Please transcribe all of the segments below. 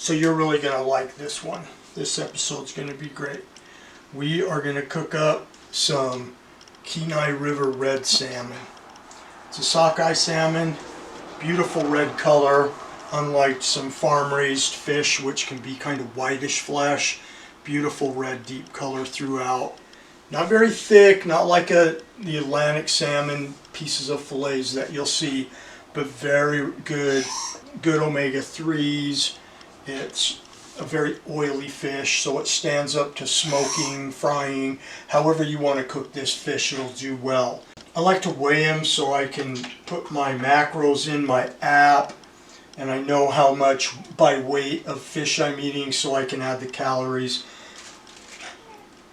So you're really going to like this one. This episode's going to be great. We are going to cook up some Kenai River red salmon. It's a sockeye salmon, beautiful red color, unlike some farm-raised fish, which can be kind of whitish flesh. Beautiful red, deep color throughout. Not very thick, not like the Atlantic salmon pieces of fillets that you'll see, but very good omega-3s. It's a very oily fish, so it stands up to smoking, frying, however you want to cook this fish, it'll do well. I like to weigh them so I can put my macros in my app, and I know how much by weight of fish I'm eating so I can add the calories.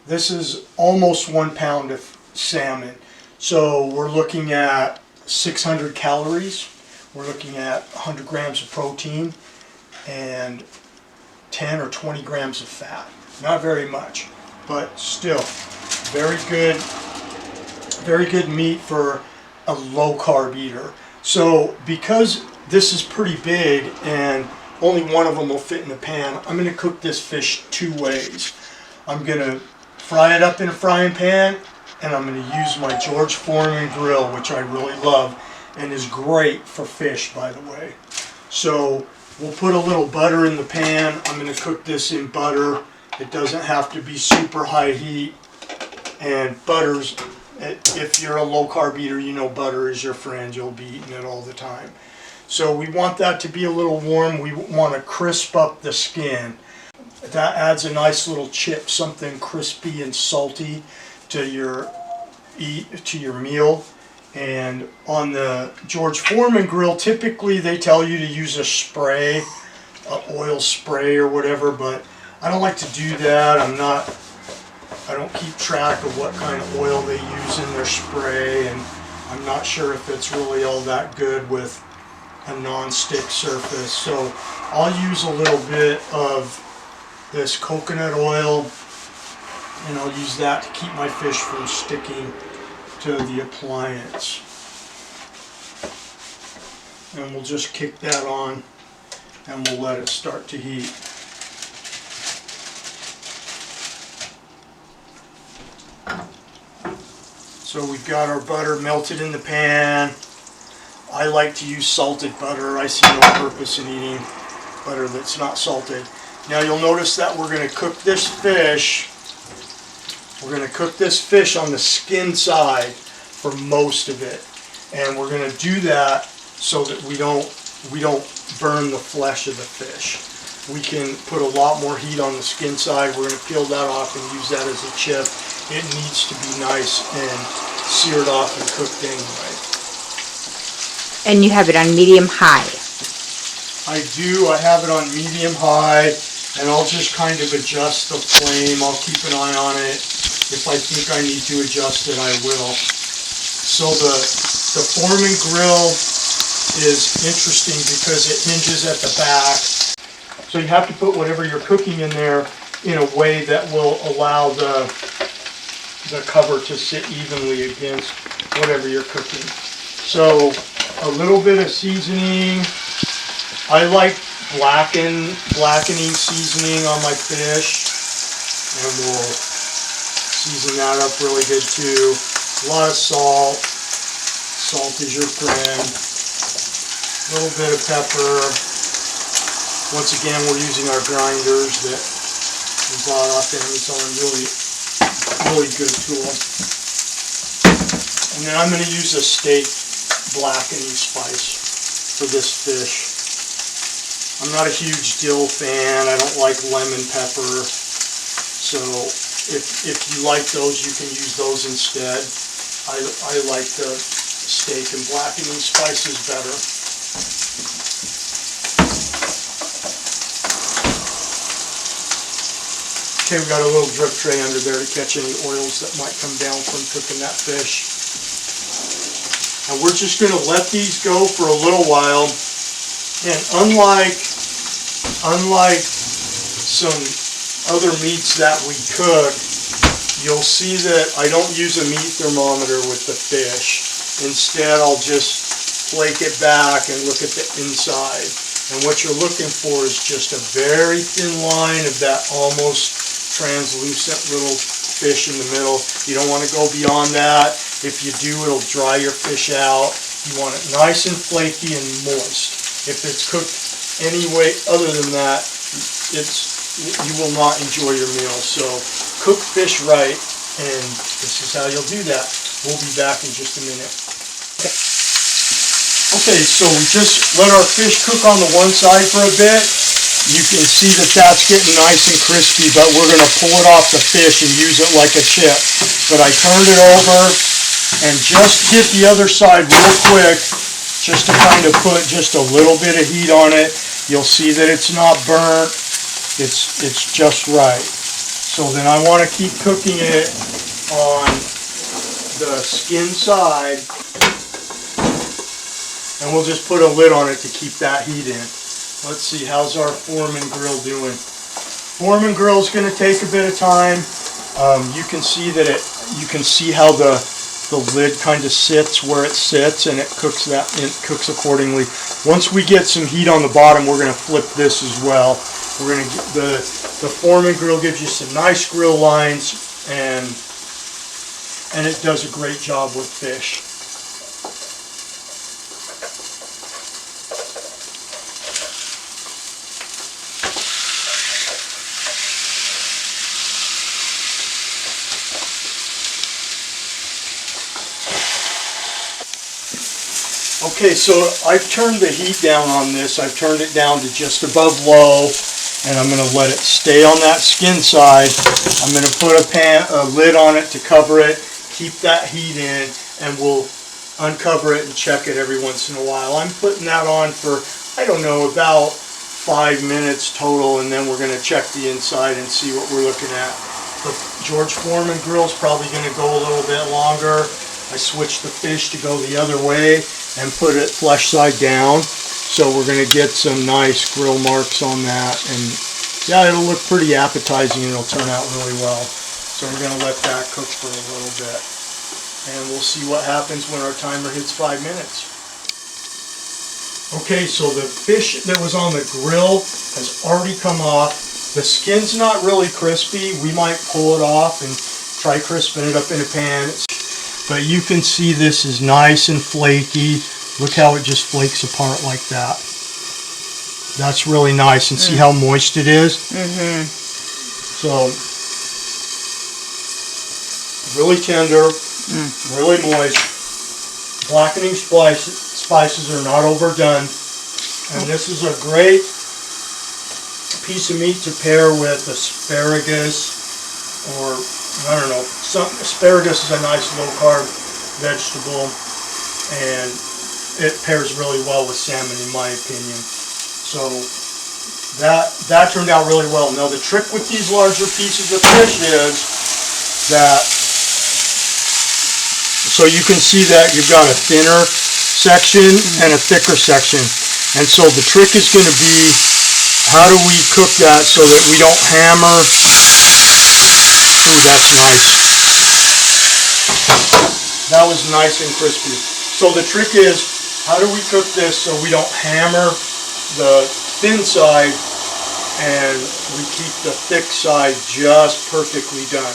This is almost 1 pound of salmon, so we're looking at 600 calories. We're looking at 100 grams of protein and 10 or 20 grams of fat. Not very much, but still very good meat for a low carb eater. So because this is pretty big and only one of them will fit in the pan, I'm going to cook this fish 2 ways. I'm going to fry it up in a frying pan, and I'm going to use my George Foreman grill, which I really love and is great for fish, by the way. So we'll put a little butter in the pan. I'm going to cook this in butter. It doesn't have to be super high heat. And butters, if you're a low carb eater, you know butter is your friend. You'll be eating it all the time. So we want that to be a little warm. We want to crisp up the skin. That adds a nice little chip, something crispy and salty to your meal. And on the George Foreman grill, typically they tell you to use a spray, an oil spray or whatever, but I don't like to do that. I don't keep track of what kind of oil they use in their spray, and I'm not sure if it's really all that good with a non-stick surface. So I'll use a little bit of this coconut oil, and I'll use that to keep my fish from sticking to the appliance. And we'll just kick that on and we'll let it start to heat. So we've got our butter melted in the pan. I like to use salted butter. I see no purpose in eating butter that's not salted. Now you'll notice that we're going to cook this fish. We're going to cook this fish on the skin side for most of it, and we're going to do that so that we don't burn the flesh of the fish. We can put a lot more heat on the skin side. We're going to peel that off and use that as a chip. It needs to be nice and seared off and cooked anyway. And you have it on medium-high. I do. I have it on medium-high, and I'll just kind of adjust the flame. I'll keep an eye on it. If I think I need to adjust it, I will. So the Foreman grill is interesting because it hinges at the back. So you have to put whatever you're cooking in there in a way that will allow the cover to sit evenly against whatever you're cooking. So a little bit of seasoning. I like blackening seasoning on my fish, and we'll season that up really good too. A lot of salt. Salt is your friend. A little bit of pepper. Once again, we're using our grinders that we bought off Amazon. Really good tool. And then I'm going to use a steak blackening spice for this fish. I'm not a huge dill fan. I don't like lemon pepper. So if you like those, you can use those instead. I like the steak and blackening spices better. Okay, we got a little drip tray under there to catch any oils that might come down from cooking that fish. And we're just going to let these go for a little while. And unlike some other meats that we cook, you'll see that I don't use a meat thermometer with the fish. Instead, I'll just flake it back and look at the inside. And what you're looking for is just a very thin line of that almost translucent little fish in the middle. You don't want to go beyond that. If you do, it'll dry your fish out. You want it nice and flaky and moist. If it's cooked any way other than that, you will not enjoy your meal. So cook fish right, and this is how you'll do that. We'll be back in just a minute. Okay, so we just let our fish cook on the one side for a bit. You can see that that's getting nice and crispy, but we're going to pull it off the fish and use it like a chip. But I turned it over and just hit the other side real quick, just to kind of put just a little bit of heat on it. You'll see that it's not burnt. It's just right. So then I want to keep cooking it on the skin side, and we'll just put a lid on it to keep that heat in. Let's see, how's our Foreman grill doing? Foreman grill is going to take a bit of time. You can see that you can see how the lid kind of sits where it sits, and it cooks accordingly. Once we get some heat on the bottom, we're going to flip this as well. We're going to get the Foreman grill gives you some nice grill lines, and it does a great job with fish. Okay, so I've turned the heat down on this. I've turned it down to just above low, and I'm going to let it stay on that skin side. I'm going to put a lid on it to cover it, keep that heat in, and we'll uncover it and check it every once in a while. I'm putting that on for, I don't know, about 5 minutes total, and then we're going to check the inside and see what we're looking at. The George Foreman grill is probably going to go a little bit longer. I switched the fish to go the other way and put it flesh side down, so we're going to get some nice grill marks on that, and yeah, it'll look pretty appetizing and it'll turn out really well. So we're going to let that cook for a little bit, and we'll see what happens when our timer hits 5 minutes. Okay, so the fish that was on the grill has already come off. The skin's not really crispy. We might pull it off and try crisping it up in a pan. But you can see this is nice and flaky. Look how it just flakes apart like that. That's really nice. And see how moist it is? Mm-hmm. So, really tender, really moist. Blackening spices are not overdone. And this is a great piece of meat to pair with asparagus, or I don't know, asparagus is a nice low-carb vegetable, and it pairs really well with salmon in my opinion. So that turned out really well. Now the trick with these larger pieces of fish is that, so you can see that you've got a thinner section and a thicker section, and so the trick is going to be, how do we cook that so that we don't hammer? Ooh, that's nice. That was nice and crispy. So the trick is, how do we cook this so we don't hammer the thin side and we keep the thick side just perfectly done?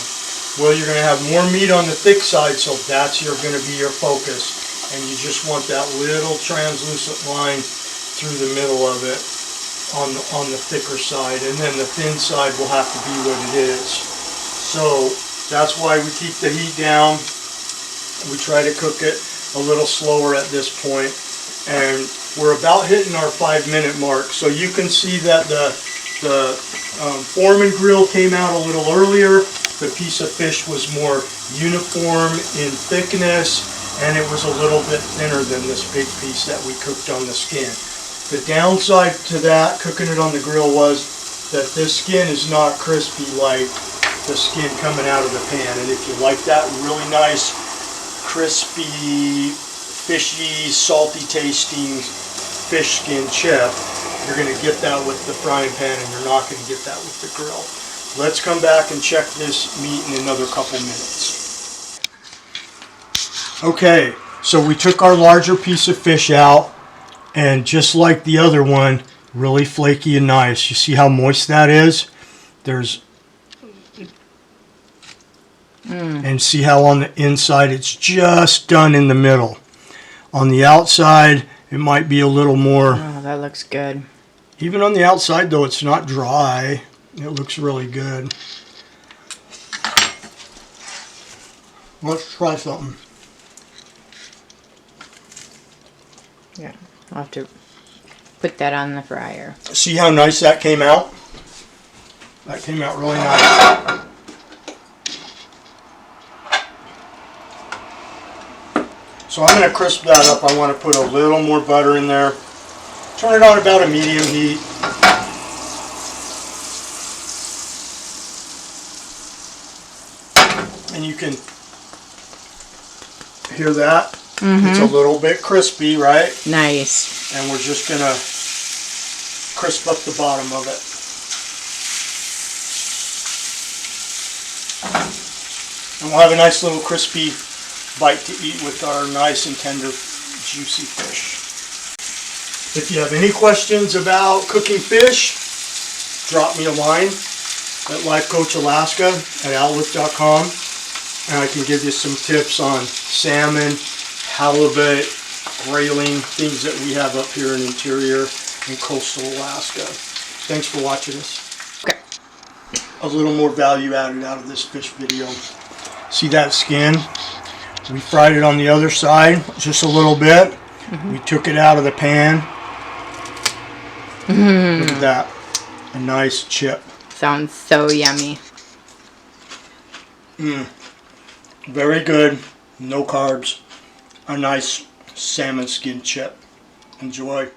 Well, you're going to have more meat on the thick side, so that's going to be your focus. And you just want that little translucent line through the middle of it on the thicker side, and then the thin side will have to be what it is. So that's why we keep the heat down. We try to cook it a little slower at this point, and we're about hitting our 5-minute mark. So you can see that the Foreman grill came out a little earlier. The piece of fish was more uniform in thickness, and it was a little bit thinner than this big piece that we cooked on the skin. The downside to that, cooking it on the grill, was that this skin is not crispy like the skin coming out of the pan. And if you like that really nice, crispy, fishy, salty tasting fish skin chip, you're going to get that with the frying pan, and you're not going to get that with the grill. Let's come back and check this meat in another couple minutes. Okay, so we took our larger piece of fish out, and just like the other one, Really flaky and nice. You see how moist that is? And see how on the inside it's just done in the middle. On the outside, it might be a little more. Oh, that looks good. Even on the outside, though, it's not dry. It looks really good. Let's try something. Yeah, I'll have to put that on the fryer. See how nice that came out? That came out really nice. So I'm going to crisp that up. I want to put a little more butter in there. Turn it on about a medium heat. And you can hear that. It's a little bit crispy, right? Nice. And we're just going to crisp up the bottom of it. And we'll have a nice little crispy bite to eat with our nice and tender, juicy fish. If you have any questions about cooking fish, drop me a line at lifecoachalaska@outlook.com, and I can give you some tips on salmon, halibut, grayling, things that we have up here in interior and coastal Alaska. Thanks for watching us. Okay. A little more value added out of this fish video. See that skin? We fried it on the other side just a little bit. We took it out of the pan. Look at that. A nice chip. Sounds so yummy. Very good. No carbs. A nice salmon skin chip. Enjoy.